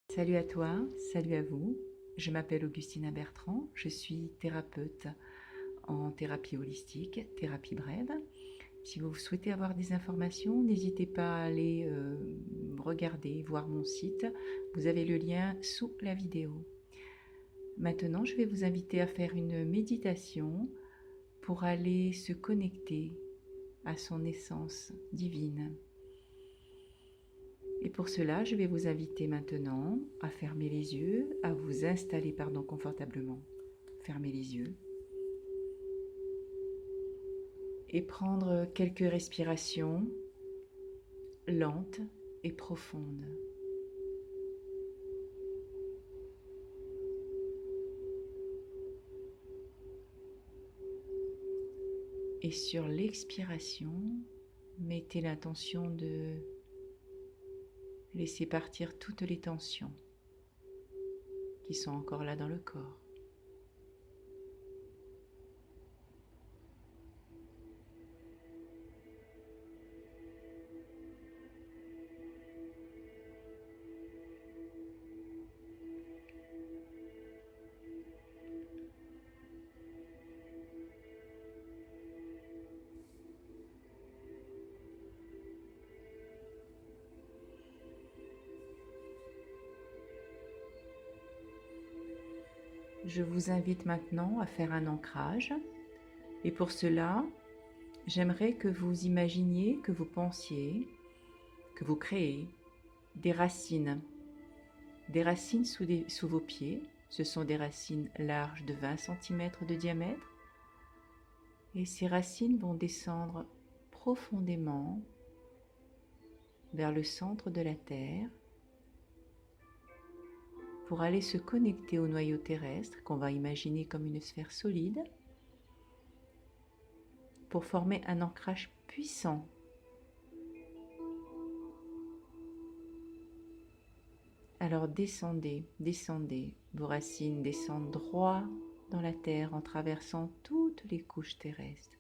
Salut à toi, salut à vous. Je m'appelle Augustina Bertrand, je suis thérapeute en thérapie holistique, thérapie brève. Si vous souhaitez avoir des informations, n'hésitez pas à aller regarder, voir mon site. Vous avez le lien sous la vidéo. Maintenant, je vais vous inviter à faire une méditation pour aller se connecter à son essence divine. Et pour cela, je vais vous inviter maintenant à fermer les yeux, à vous installer confortablement. Fermez les yeux et prendre quelques respirations lentes et profondes. Et sur l'expiration, mettez l'intention de laisser partir toutes les tensions qui sont encore là dans le corps. Je vous invite maintenant à faire un ancrage et pour cela, j'aimerais que vous imaginiez, que vous pensiez, que vous créez des racines sous vos pieds. Ce sont des racines larges de 20 cm de diamètre et ces racines vont descendre profondément vers le centre de la Terre pour aller se connecter au noyau terrestre qu'on va imaginer comme une sphère solide pour former un ancrage puissant. Alors descendez, descendez, vos racines descendent droit dans la terre en traversant toutes les couches terrestres.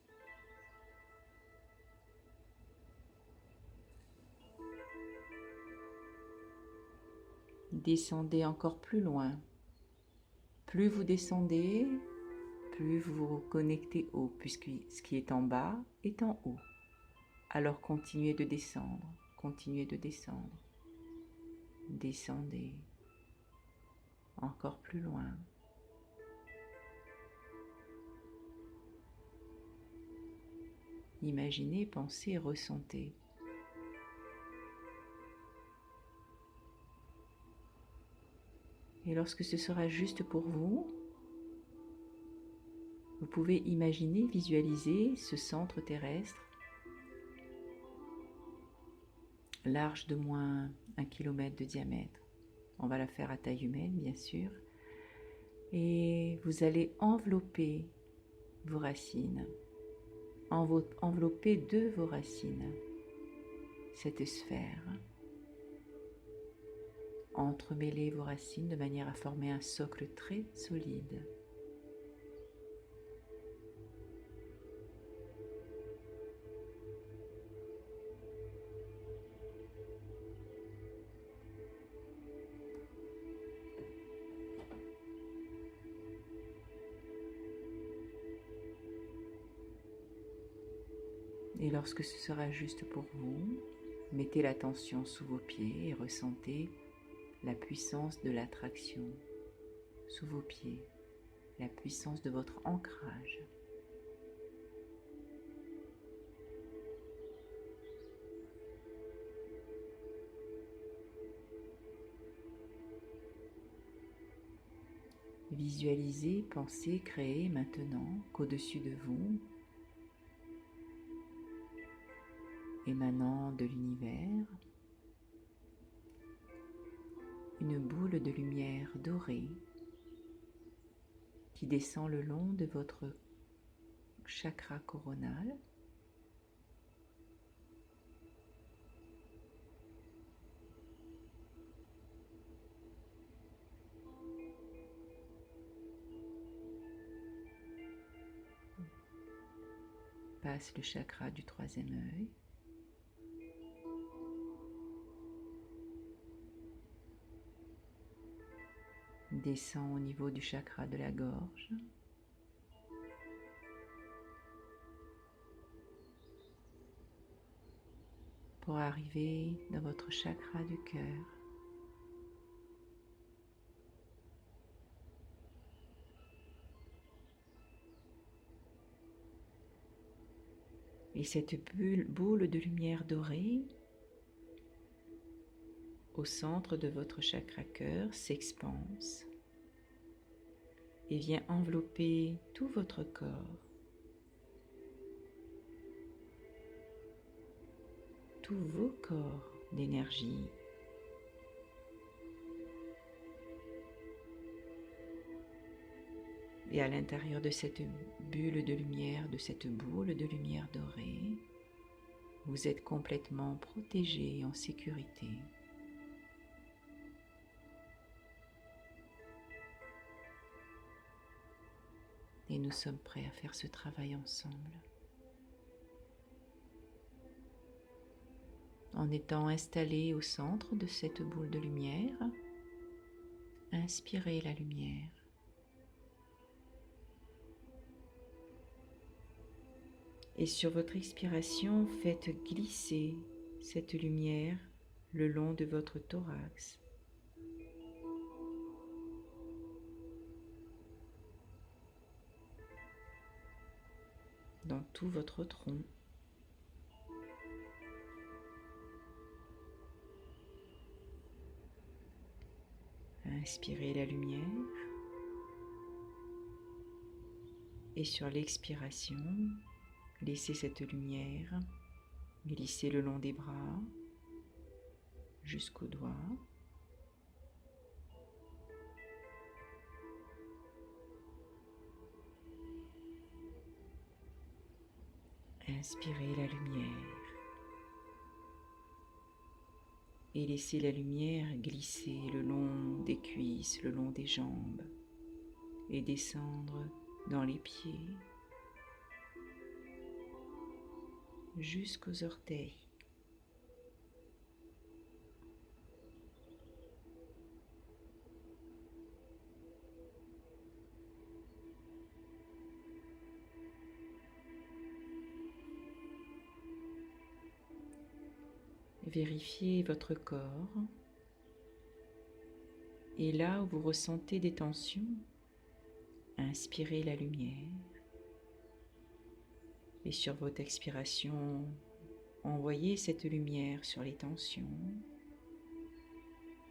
Descendez encore plus loin. Plus vous descendez, plus vous vous connectez haut, puisque ce qui est en bas est en haut. Alors continuez de descendre, continuez de descendre. Descendez encore plus loin. Imaginez, pensez, ressentez. Et lorsque ce sera juste pour vous, vous pouvez imaginer, visualiser ce centre terrestre large de moins 1 km de diamètre. On va la faire à taille humaine, bien sûr. Et vous allez envelopper vos racines, envelopper de vos racines cette sphère. Entremêlez vos racines de manière à former un socle très solide. Et lorsque ce sera juste pour vous, mettez l'attention sous vos pieds et ressentez la puissance de l'attraction sous vos pieds, la puissance de votre ancrage. Visualisez, pensez, créez maintenant qu'au-dessus de vous, émanant de l'univers, une boule de lumière dorée qui descend le long de votre chakra coronal. Passe le chakra du troisième œil. descend au niveau du chakra de la gorge. Pour arriver dans votre chakra du cœur. Et cette boule de lumière dorée au centre de votre chakra cœur s'expanse et vient envelopper tout votre corps, tous vos corps d'énergie. Et à l'intérieur de cette bulle de lumière, de cette boule de lumière dorée, vous êtes complètement protégé et en sécurité. Et nous sommes prêts à faire ce travail ensemble. En étant installé au centre de cette boule de lumière, inspirez la lumière. Et sur votre expiration, faites glisser cette lumière le long de votre thorax. Dans tout votre tronc. Inspirez la lumière. Et sur l'expiration, laissez cette lumière glisser le long des bras jusqu'aux doigts. Inspirez la lumière et laissez la lumière glisser le long des cuisses, le long des jambes et descendre dans les pieds jusqu'aux orteils. Vérifiez votre corps et là où vous ressentez des tensions, inspirez la lumière et sur votre expiration, envoyez cette lumière sur les tensions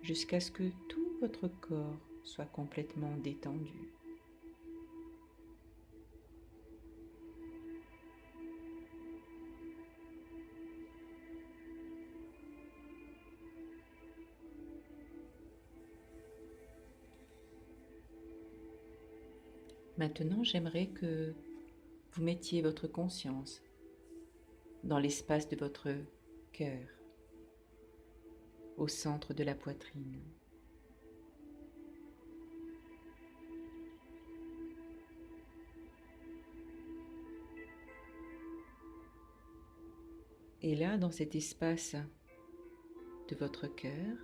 jusqu'à ce que tout votre corps soit complètement détendu. Maintenant, j'aimerais que vous mettiez votre conscience dans l'espace de votre cœur, au centre de la poitrine. Et là, dans cet espace de votre cœur,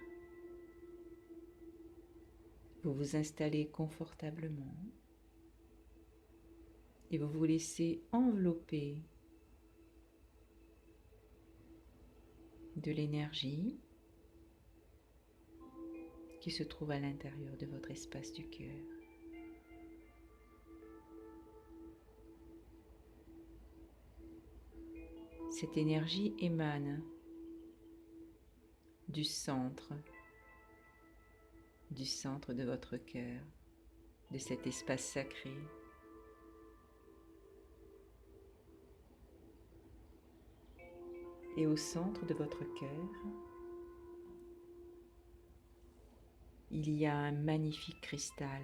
vous vous installez confortablement et vous vous laissez envelopper de l'énergie qui se trouve à l'intérieur de votre espace du cœur. Cette énergie émane du centre de votre cœur, de cet espace sacré. Et au centre de votre cœur, il y a un magnifique cristal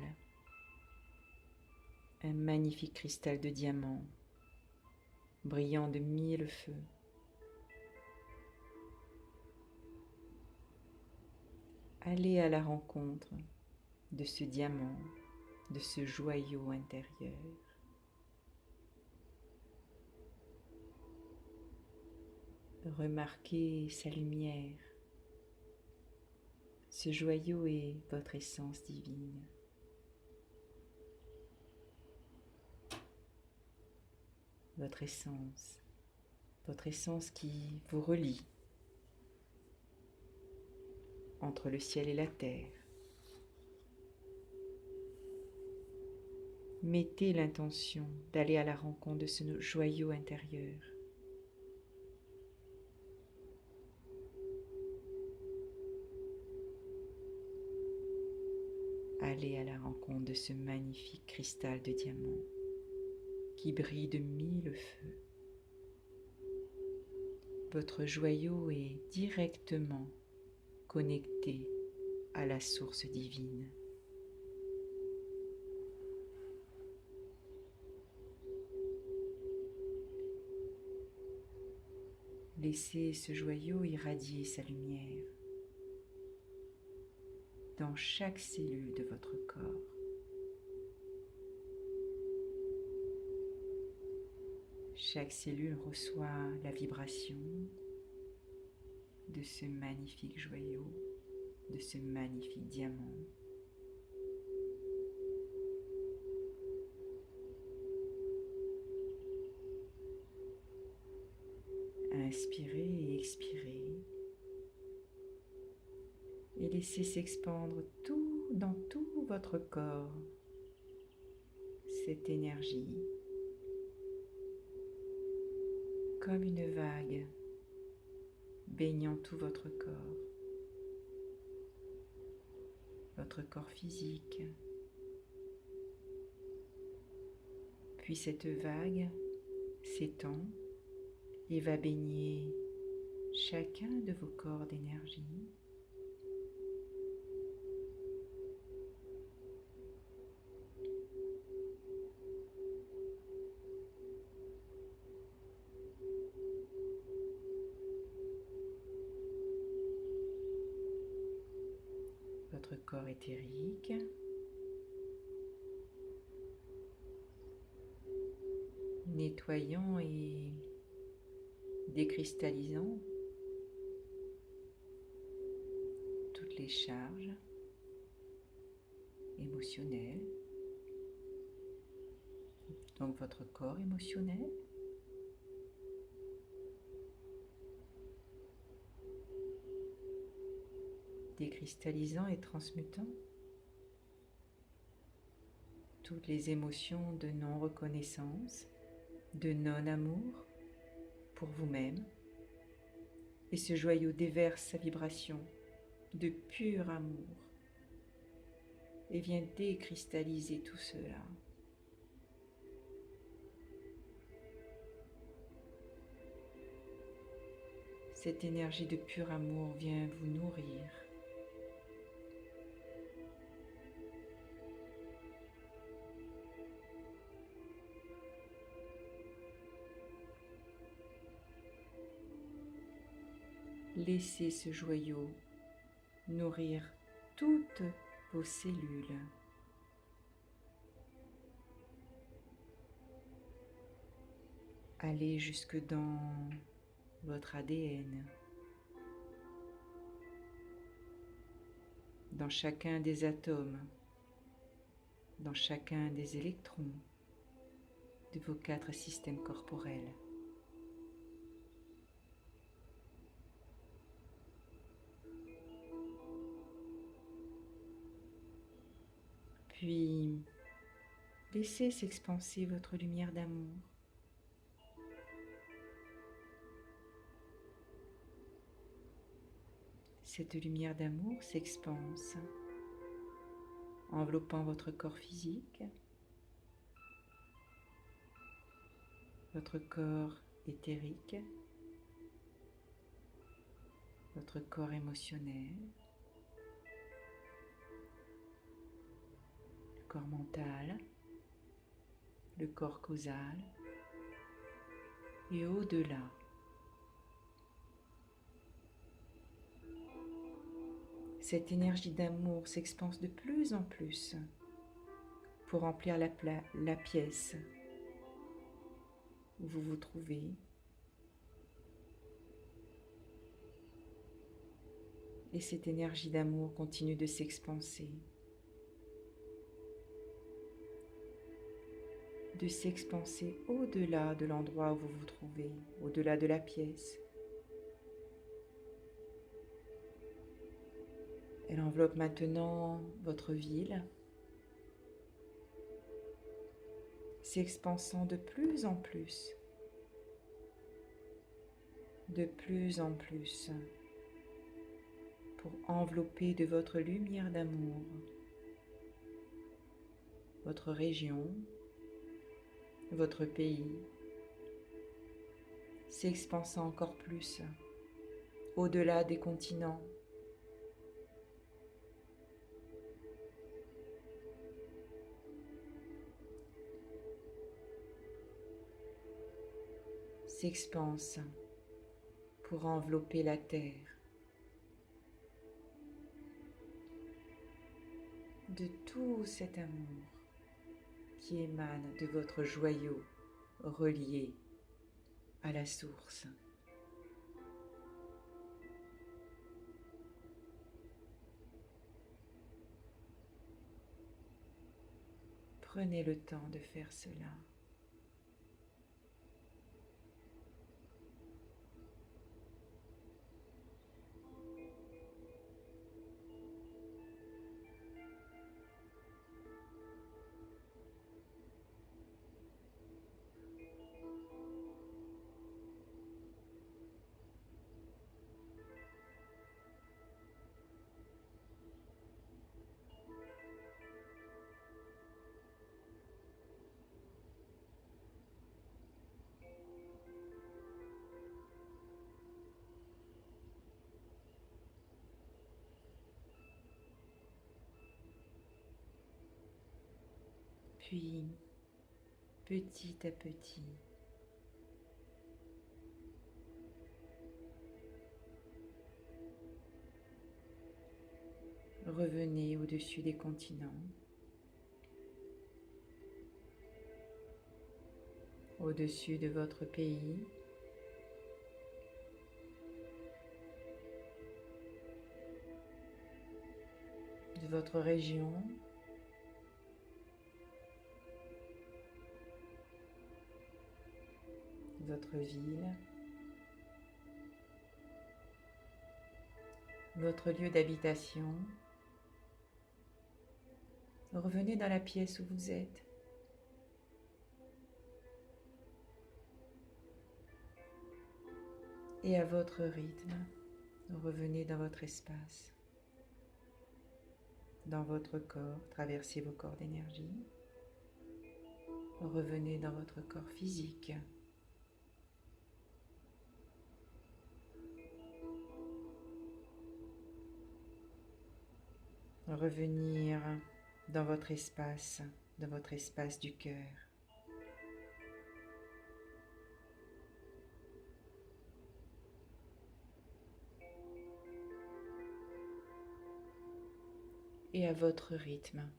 de diamant, brillant de 1000 feux. Allez à la rencontre de ce diamant, de ce joyau intérieur. Remarquez sa lumière. Ce joyau est votre essence divine. votre essence qui vous relie entre le ciel et la terre. Mettez l'intention d'aller à la rencontre de ce joyau intérieur. Allez à la rencontre de ce magnifique cristal de diamant qui brille de mille feux. Votre joyau est directement connecté à la source divine. Laissez ce joyau irradier sa lumière dans chaque cellule de votre corps. Chaque cellule reçoit la vibration de ce magnifique joyau, de ce magnifique diamant. Inspirez et expirez et laissez s'expandre dans tout votre corps cette énergie comme une vague baignant tout votre corps physique. Puis cette vague s'étend et va baigner chacun de vos corps d'énergie. Votre corps éthérique, nettoyant et décristallisant toutes les charges émotionnelles, donc votre corps émotionnel, décristallisant et transmutant toutes les émotions de non-reconnaissance, de non-amour pour vous-même. Et ce joyau déverse sa vibration de pur amour et vient décristalliser tout cela. Cette énergie de pur amour vient vous nourrir. Laissez ce joyau nourrir toutes vos cellules. Allez jusque dans votre ADN, dans chacun des atomes, dans chacun des électrons de vos 4 systèmes corporels. Puis, laissez s'expanser votre lumière d'amour. Cette lumière d'amour s'expanse, enveloppant votre corps physique, votre corps éthérique, votre corps émotionnel, le corps mental, le corps causal et au-delà. Cette énergie d'amour s'expanse de plus en plus pour remplir la pièce où vous vous trouvez. Et cette énergie d'amour continue de s'expanser. de s'expanser au-delà de l'endroit où vous vous trouvez, au-delà de la pièce. Elle enveloppe maintenant votre ville, s'expansant de plus en plus, pour envelopper de votre lumière d'amour votre région, votre pays, s'expansant encore plus au-delà des continents. S'expanse pour envelopper la terre de tout cet amour qui émane de votre joyau relié à la source. Prenez le temps de faire cela. Puis, petit à petit, revenez au-dessus des continents, au-dessus de votre pays, de votre région, de votre ville, votre lieu d'habitation. Revenez dans la pièce où vous êtes. Et à votre rythme, revenez dans votre espace, dans votre corps, traversez vos corps d'énergie. Revenez dans votre corps physique. Revenir dans votre espace du cœur. Et à votre rythme.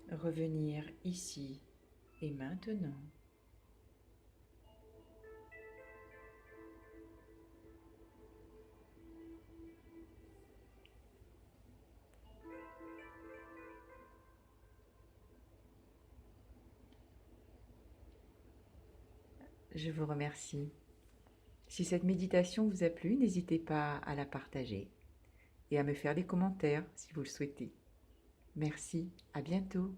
Revenir ici et maintenant. Je vous remercie. Si cette méditation vous a plu, n'hésitez pas à la partager et à me faire des commentaires si vous le souhaitez. Merci, à bientôt.